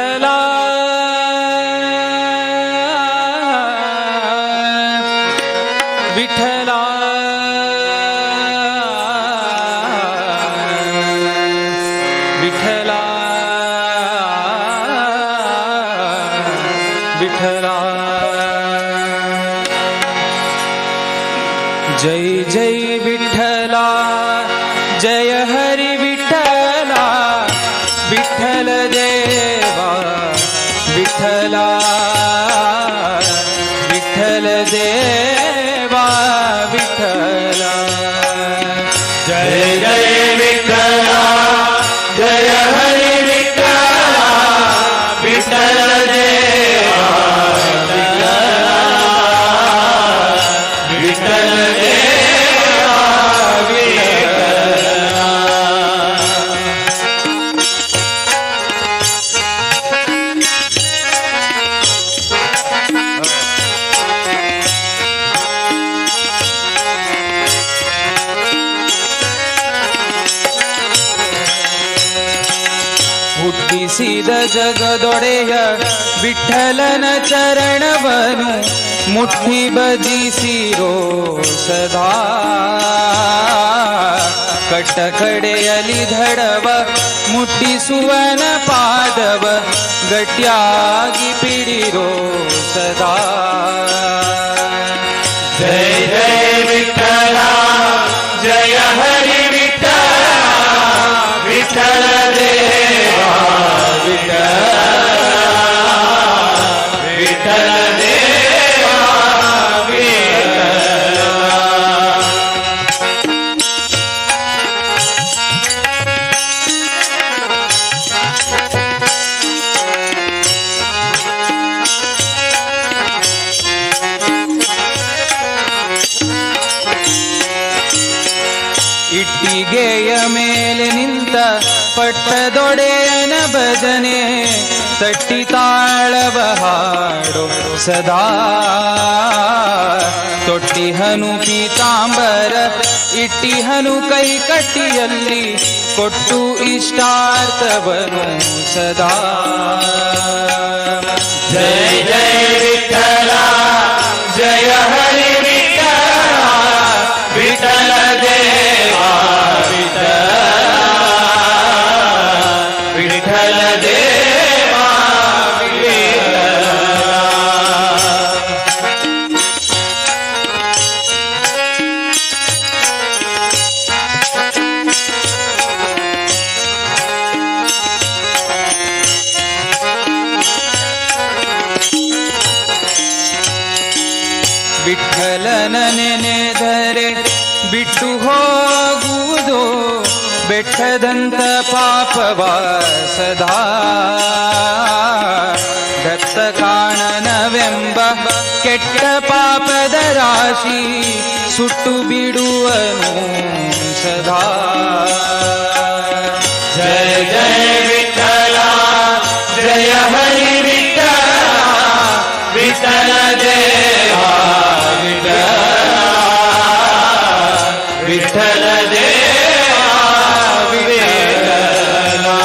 विठ्ठला विठ्ठला विठ्ठला विठ्ठला जय जय विठ्ठला जय हरी विठ्ठला विठ्ठल देवा विठ्ठला विठ्ठल देवा विठ्ठला जय जय विठ्ठला जय हरी विठ्ठला विठ्ठल देवा विठ्ठल देवा विठ्ठला ಹುಟ್ಟಿಸಿದ ಜಗದೊಡೆಯ ವಿಠ್ಠಲನ ಚರಣವನು ಮುಟ್ಟಿ ಭಜಿಸಿರೋ ಸದಾ ಕಟ್ಟ ಕಡೆಯಲಿ ಧಡವ ಮುಟ್ಟಿಸುವನ ಪಾದವ ಗಟ್ಟಿಯಾಗಿ ಪಿಡಿರೋ ಸದಾ जय जय विठ्ठला जय हरी विठ्ठला विठ्ठल देवा विठ्ठला विठ्ठल देवा विठ्ठला ಇಟ್ಟಿಗೆಯ ಮೇಲೆ ನಿಂತ ಪಟ್ಟದೊಡೆಯನ ಭಜನೆ ತಟ್ಟಿ ತಾಳವ ಹಾಡೋ ಸದಾ ತೊಟ್ಟಿಹನು ಪೀತಾಂಬರ ಇಟ್ಟಿಹನು ಕೈ ಕಟ್ಟಿಯಲ್ಲಿ ಕೊಟ್ಟು ಇಷ್ಟಾರ್ಥವನು ಸದಾ जय जय विठ्ठला जय हरी विठ्ठला विठ्ठल देवा विठ्ठला विठ्ठल देवा विठ्ठला ವಿಠ್ಠಲನ ನೆನೆದರೆ ಬಿಟ್ಟು ಹೋಗುವುದು ಬೆಟ್ಟದಂತ ಪಾಪವ ಸದಾ ದತ್ತ ಕಾಣನವೆಂಬ ಕೆಟ್ಟ ಪಾಪದ ರಾಶಿ ಸುಟ್ಟು ಬಿಡುವನು ಸದಾ जय जय विठ्ठला जय हरी विठ्ठला विठ्ठल देवा विठ्ठला विठ्ठल देवा विठ्ठला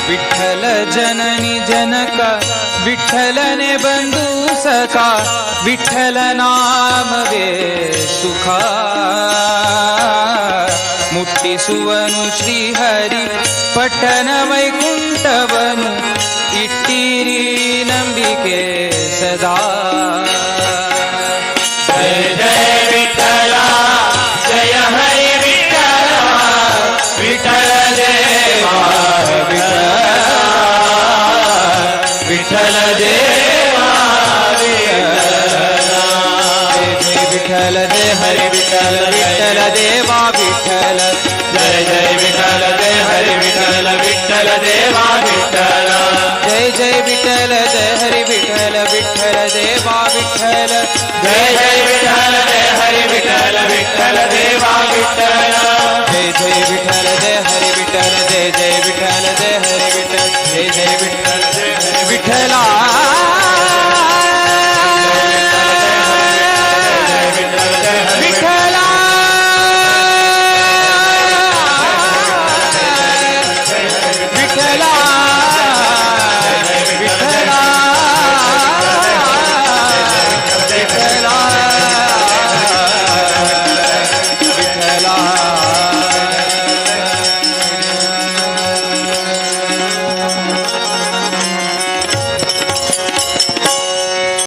ವಿಠ್ಠಲ ಜನನಿ ಜನಕ ವಿಠ್ಠಲನೆ ಬಂಧು ಸಖ ವಿಠ್ಠಲ ನಾಮವೇ ಸುಖ ಮುಟ್ಟಿಸುವನು ಶ್ರೀಹರಿ ಪಟ್ಟಣ ವೈಕುಂಠವನು ಇಟ್ಟಿರಿ ನಂಬಿಕೆ ಸದಾ जय जय विठ्ठला जय हरी विठ्ठला विठ्ठल देवा विठ्ठल देवा विठ्ठला जय विठ्ठल जय हरि विठ्ठल विठ्ठल देवा विठ्ठल जय जय विठ्ठल जय हरी विठ्ठल विठ्ठल देवा विठ्ठला जय जय विठ्ठल जय हरि विठ्ठल विठ्ठल देवा विठ्ठल जय जय विठ्ठल जय हरी विठ्ठल विठ्ठल देवा विठ्ठला जय जय विठ्ठल जय हरि विठ्ठल जय जय विठ्ठल जय हरि विठ्ठल जय विठ्ठल